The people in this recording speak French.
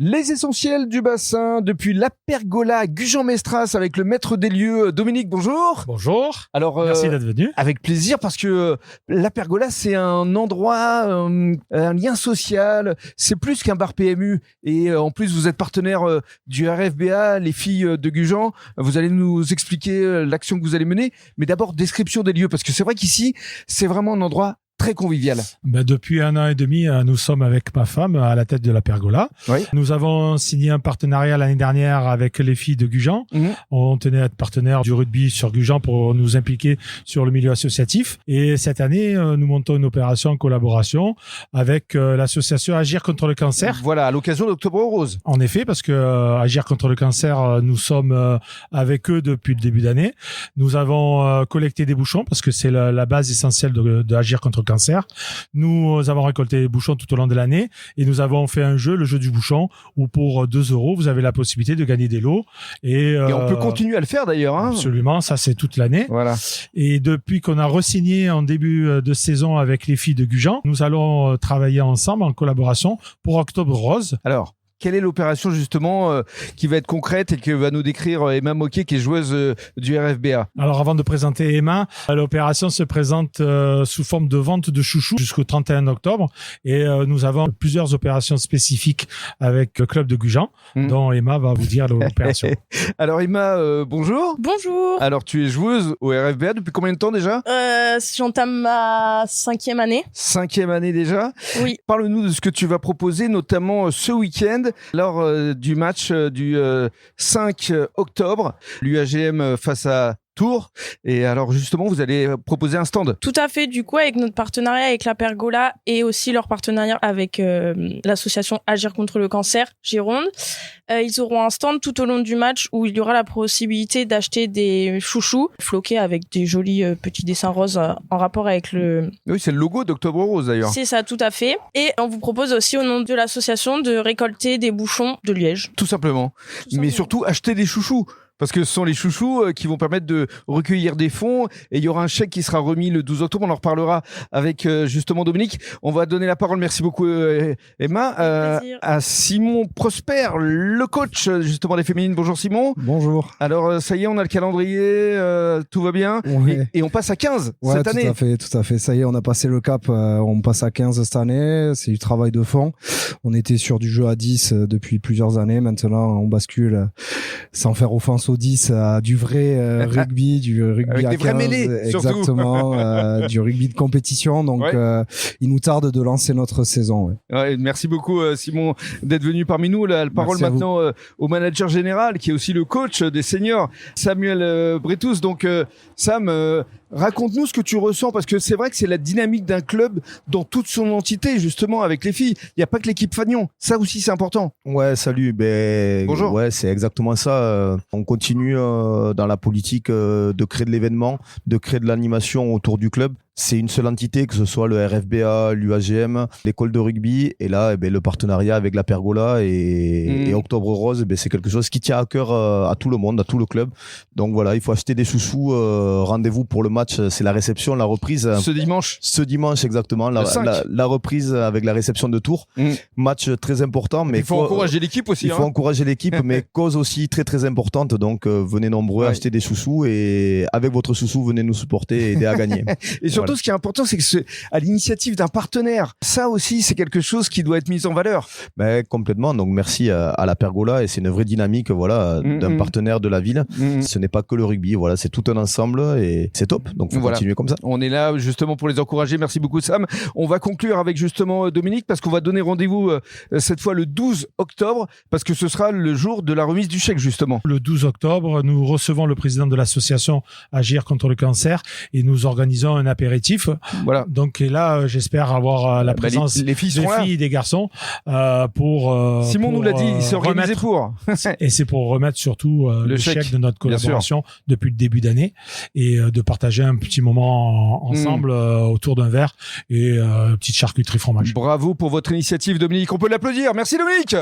Les essentiels du bassin depuis la pergola Gujan-Mestras avec le maître des lieux Dominique, bonjour. Bonjour. Alors, merci d'être venu. Avec plaisir parce que la pergola c'est un endroit, un lien social, c'est plus qu'un bar PMU et en plus vous êtes partenaire du RFBA, les filles de Gujan. Vous allez nous expliquer l'action que vous allez mener, mais d'abord description des lieux parce que c'est vrai qu'ici c'est vraiment un endroit très convivial. Depuis 1 an et demi, nous sommes avec ma femme à la tête de la pergola. Oui. Nous avons signé un partenariat l'année dernière avec les filles de Gujan. On tenait à être partenaire du rugby sur Gujan pour nous impliquer sur le milieu associatif. Et cette année, nous montons une opération en collaboration avec l'association Agir contre le cancer. Voilà, à l'occasion d'Octobre Rose. En effet, parce que Agir contre le cancer, nous sommes avec eux depuis le début d'année. Nous avons collecté des bouchons parce que c'est la base essentielle de Agir contre le cancer. Nous avons récolté les bouchons tout au long de l'année et nous avons fait un jeu, le jeu du bouchon, où pour 2 €, vous avez la possibilité de gagner des lots. Et on peut continuer à le faire d'ailleurs. Hein. Absolument, ça c'est toute l'année. Voilà. Et depuis qu'on a re-signé en début de saison avec les filles de Gujan, nous allons travailler ensemble en collaboration pour Octobre Rose. Alors, quelle est l'opération justement qui va être concrète et que va nous décrire Emma Moquet qui est joueuse du RFBA? Alors avant de présenter Emma, l'opération se présente sous forme de vente de chouchous jusqu'au 31 octobre et nous avons plusieurs opérations spécifiques avec le club de Gujan dont Emma va vous dire l'opération. Alors Emma, bonjour. Bonjour. Alors tu es joueuse au RFBA depuis combien de temps déjà? J'entame ma 5e année. 5e année déjà? Oui. Parle-nous de ce que tu vas proposer notamment ce week-end lors du match du 5 octobre, l'UAGM face à Tours. Et alors justement, vous allez proposer un stand. Tout à fait. Du coup, avec notre partenariat avec la Pergola et aussi leur partenariat avec l'association Agir contre le cancer, Gironde, ils auront un stand tout au long du match où il y aura la possibilité d'acheter des chouchous floqués avec des jolis petits dessins roses en rapport avec le... Oui, c'est le logo d'Octobre Rose d'ailleurs. C'est ça, tout à fait. Et on vous propose aussi au nom de l'association de récolter des bouchons de liège. Tout simplement. Mais surtout, acheter des chouchous. Parce que ce sont les chouchous qui vont permettre de recueillir des fonds et il y aura un chèque qui sera remis le 12 octobre. On en reparlera avec justement Dominique. On va donner la parole, merci beaucoup Emma, à Simon Prosper, le coach justement des féminines. Bonjour Simon. Bonjour. Alors ça y est, on a le calendrier, tout va bien. Ouais. Et on passe à 15 cette année. Tout à fait. Ça y est, on a passé le cap, on passe à 15 cette année. C'est du travail de fond. On était sur du jeu à 10 depuis plusieurs années. Maintenant, on bascule sans faire offense au 10 à du vrai rugby, du rugby avec à des 15, vrais mêlées, exactement, du rugby de compétition. Donc, il nous tarde de lancer notre saison. Ouais, merci beaucoup Simon d'être venu parmi nous. La parole maintenant au manager général qui est aussi le coach des seniors, Samuel Bretous. Donc Sam, raconte-nous ce que tu ressens parce que c'est vrai que c'est la dynamique d'un club dans toute son entité justement avec les filles. Il n'y a pas que l'équipe Fagnon. Ça aussi c'est important. Ouais, salut. Bonjour. Ouais, c'est exactement ça. On continue dans la politique de créer de l'événement, de créer de l'animation autour du club. C'est une seule entité, que ce soit le RFBA, l'UAGM, l'école de rugby, et là, le partenariat avec la Pergola et Octobre Rose, c'est quelque chose qui tient à cœur à tout le monde, à tout le club. Donc voilà, il faut acheter des chouchous. Rendez-vous pour le match, c'est la réception, la reprise. Ce dimanche. Ce dimanche, exactement. La reprise avec la réception de Tours. Match très important. Mais il faut encourager l'équipe aussi. Il faut encourager l'équipe, mais cause aussi très très importante. Donc venez nombreux, acheter des chouchous et avec votre chouchou, venez nous supporter et aider à gagner. Et surtout, ce qui est important, c'est que à l'initiative d'un partenaire, ça aussi, c'est quelque chose qui doit être mis en valeur. Complètement. Donc, merci à la Pergola et c'est une vraie dynamique, d'un partenaire de la ville. Ce n'est pas que le rugby, c'est tout un ensemble et c'est top. Donc, faut continuer comme ça. On est là justement pour les encourager. Merci beaucoup, Sam. On va conclure avec justement Dominique parce qu'on va donner rendez-vous cette fois le 12 octobre parce que ce sera le jour de la remise du chèque justement. Le 12 octobre, nous recevons le président de l'association Agir contre le cancer et nous organisons un apéritif. Voilà. Donc et là, j'espère avoir la présence les filles des filles et des garçons pour. Simon nous l'a dit, il s'est organisé pour. Et c'est pour remettre surtout le chèque de notre collaboration depuis le début d'année et de partager un petit moment ensemble autour d'un verre et petite charcuterie fromage. Bravo pour votre initiative, Dominique. On peut l'applaudir. Merci, Dominique.